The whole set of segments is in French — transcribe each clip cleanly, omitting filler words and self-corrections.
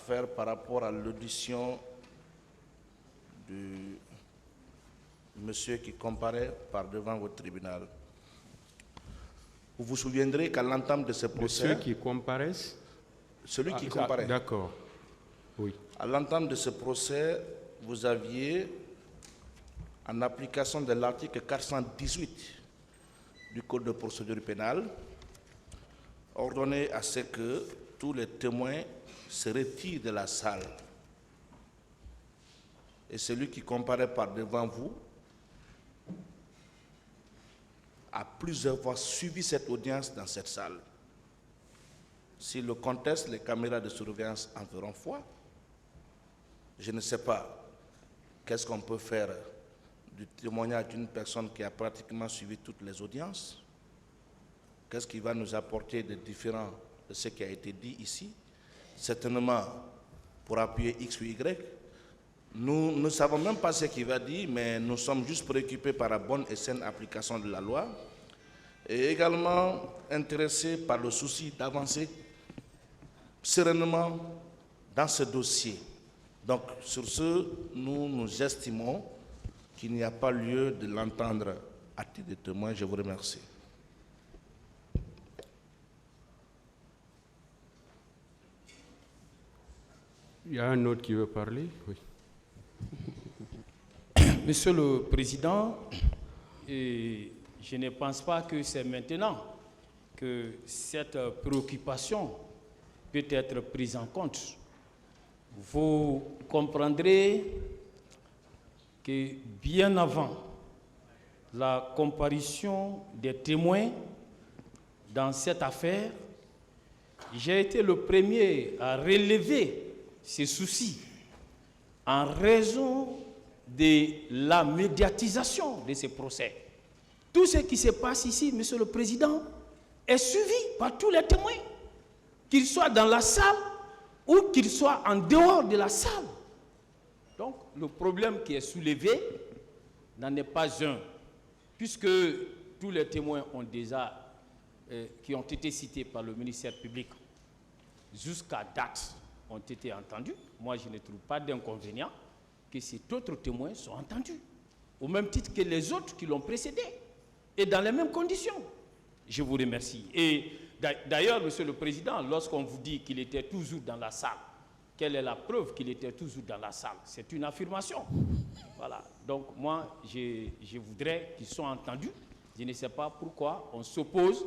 faire par rapport à l'audition du monsieur qui comparaît par devant votre tribunal. Vous vous souviendrez qu'à l'entame de ce procès... Monsieur qui comparaissent? Celui qui comparaît. D'accord, oui. À l'entame de ce procès, vous aviez, en application de l'article 418 du Code de procédure pénale, ordonné à ce que tous les témoins se retirent de la salle. Et celui qui comparaît par devant vous a plusieurs fois suivi cette audience dans cette salle. S'il le conteste, les caméras de surveillance en feront foi. Je ne sais pas qu'est-ce qu'on peut faire du témoignage d'une personne qui a pratiquement suivi toutes les audiences. Qu'est-ce qui va nous apporter de différent de ce qui a été dit ici? Certainement, pour appuyer X ou Y, nous ne savons même pas ce qu'il va dire, mais nous sommes juste préoccupés par la bonne et saine application de la loi et également intéressés par le souci d'avancer sereinement dans ce dossier. Donc, sur ce, nous estimons qu'il n'y a pas lieu de l'entendre à titre de témoin. Je vous remercie. Il y a un autre qui veut parler? Oui. Monsieur le Président, je ne pense pas que c'est maintenant que cette préoccupation peut être prise en compte. Vous comprendrez que bien avant la comparution des témoins dans cette affaire, j'ai été le premier à relever ces soucis en raison de la médiatisation de ces procès. Tout ce qui se passe ici, Monsieur le Président, est suivi par tous les témoins, qu'ils soient dans la salle ou qu'ils soient en dehors de la salle. Donc, le problème qui est soulevé n'en est pas un, puisque tous les témoins ont déjà, qui ont été cités par le ministère public jusqu'à date, ont été entendus. Moi, je ne trouve pas d'inconvénient que ces autres témoins soient entendus, au même titre que les autres qui l'ont précédé, et dans les mêmes conditions. Je vous remercie. Et d'ailleurs, Monsieur le Président, lorsqu'on vous dit qu'il était toujours dans la salle, quelle est la preuve qu'il était toujours dans la salle? C'est une affirmation. Voilà. Donc, moi, je voudrais qu'ils soient entendus. Je ne sais pas pourquoi on s'oppose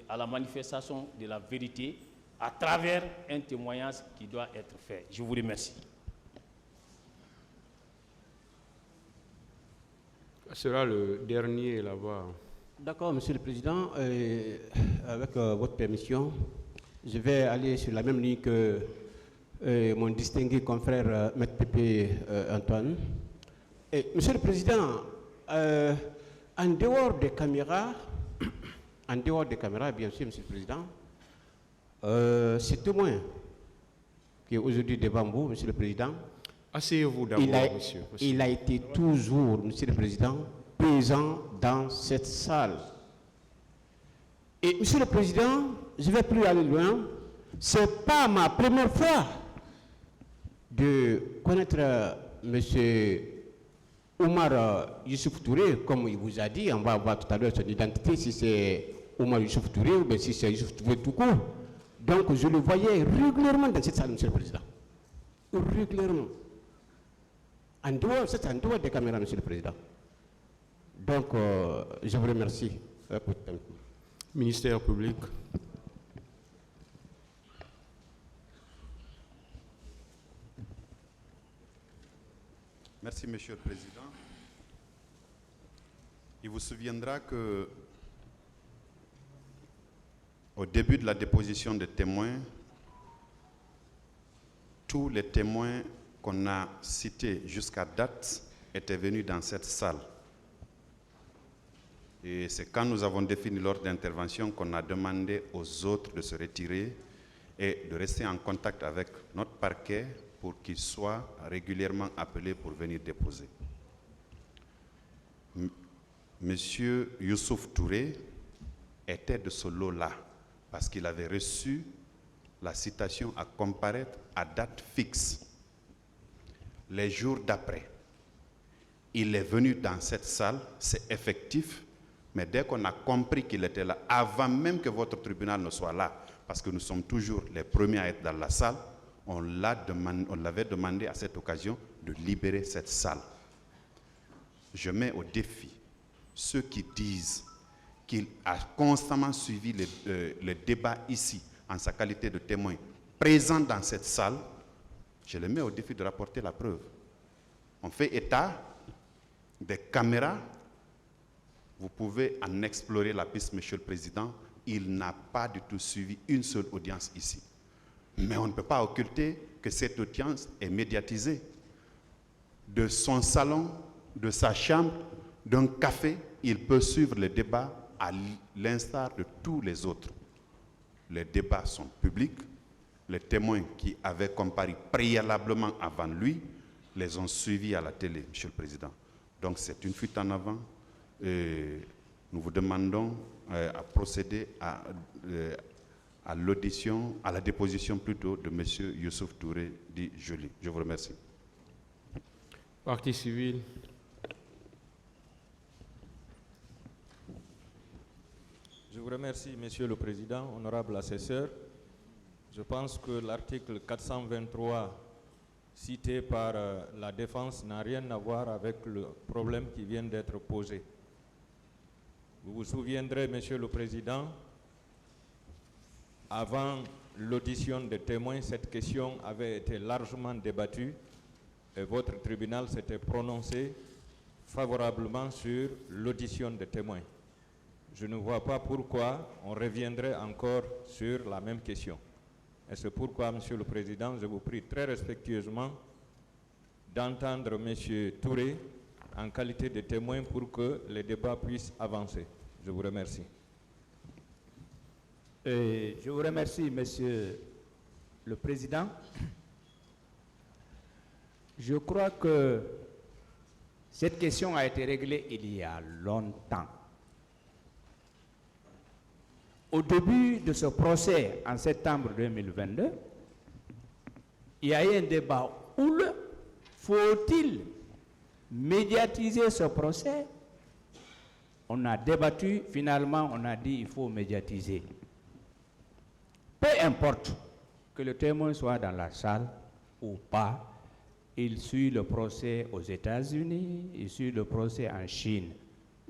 à la manifestation de la vérité à travers un témoignage qui doit être fait. Je vous remercie. Ce sera le dernier là-bas. D'accord, Monsieur le Président. Avec votre permission, je vais aller sur la même ligne que mon distingué confrère Maître Pépé Antoine. Monsieur le Président, en dehors des caméras, bien sûr, Monsieur le Président, ce témoin qui est aujourd'hui devant vous, Monsieur le Président, asseyez-vous d'abord, monsieur. Il a été toujours, Monsieur le Président, présent dans cette salle. Et Monsieur le Président, je ne vais plus aller loin, ce n'est pas ma première fois de connaître Monsieur Oumar Youssouf Touré, comme il vous a dit. On va voir tout à l'heure son identité, si c'est Oumar Youssouf Touré ou bien si c'est Youssouf Touré tout court. Donc je le voyais régulièrement dans cette salle, Monsieur le Président. Régulièrement. En dehors des caméras, Monsieur le Président. Donc, je vous remercie. Ministère public. Merci, Monsieur le Président. Il vous souviendra que au début de la déposition des témoins, tous les témoins qu'on a cités jusqu'à date étaient venus dans cette salle. Et c'est quand nous avons défini l'ordre d'intervention qu'on a demandé aux autres de se retirer et de rester en contact avec notre parquet pour qu'ils soient régulièrement appelés pour venir déposer. Monsieur Youssouf Touré était de ce lot-là parce qu'il avait reçu la citation à comparaître à date fixe. Les jours d'après, il est venu dans cette salle, c'est effectif, mais dès qu'on a compris qu'il était là, avant même que votre tribunal ne soit là, parce que nous sommes toujours les premiers à être dans la salle, on l'avait demandé à cette occasion de libérer cette salle. Je mets au défi ceux qui disent qu'il a constamment suivi le débat ici, en sa qualité de témoin, présent dans cette salle. Je les mets au défi de rapporter la preuve. On fait état des caméras. Vous pouvez en explorer la piste, Monsieur le Président. Il n'a pas du tout suivi une seule audience ici. Mais on ne peut pas occulter que cette audience est médiatisée. De son salon, de sa chambre, d'un café, il peut suivre le débat à l'instar de tous les autres. Les débats sont publics. Les témoins qui avaient comparu préalablement avant lui les ont suivis à la télé, Monsieur le Président. Donc c'est une fuite en avant. Nous vous demandons à procéder à l'audition, à la déposition plutôt de M. Youssouf Touré dit Joly. Je vous remercie. Partie civile. Je vous remercie, Monsieur le Président, honorable assesseur. Je pense que l'article 423 cité par la défense n'a rien à voir avec le problème qui vient d'être posé. Vous vous souviendrez, Monsieur le Président, avant l'audition des témoins, cette question avait été largement débattue et votre tribunal s'était prononcé favorablement sur l'audition des témoins. Je ne vois pas pourquoi on reviendrait encore sur la même question. Et c'est pourquoi, Monsieur le Président, je vous prie très respectueusement d'entendre M. Touré en qualité de témoin pour que les débats puissent avancer. Je vous remercie. Je vous remercie, Monsieur le Président. Je crois que cette question a été réglée il y a longtemps. Au début de ce procès, en septembre 2022, il y a eu un débat houleux. Faut-il médiatiser ce procès? On a débattu, finalement on a dit qu'il faut médiatiser. Peu importe que le témoin soit dans la salle ou pas, il suit le procès aux États-Unis, il suit le procès en Chine.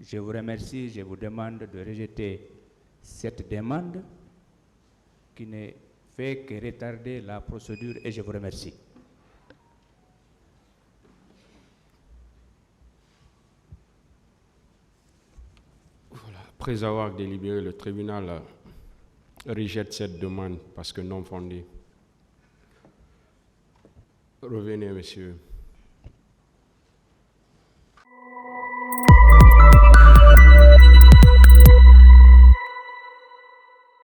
Je vous remercie, je vous demande de rejeter cette demande qui ne fait que retarder la procédure et je vous remercie. Voilà. Après avoir délibéré, le tribunal rejette cette demande parce que non fondée. Revenez, monsieur.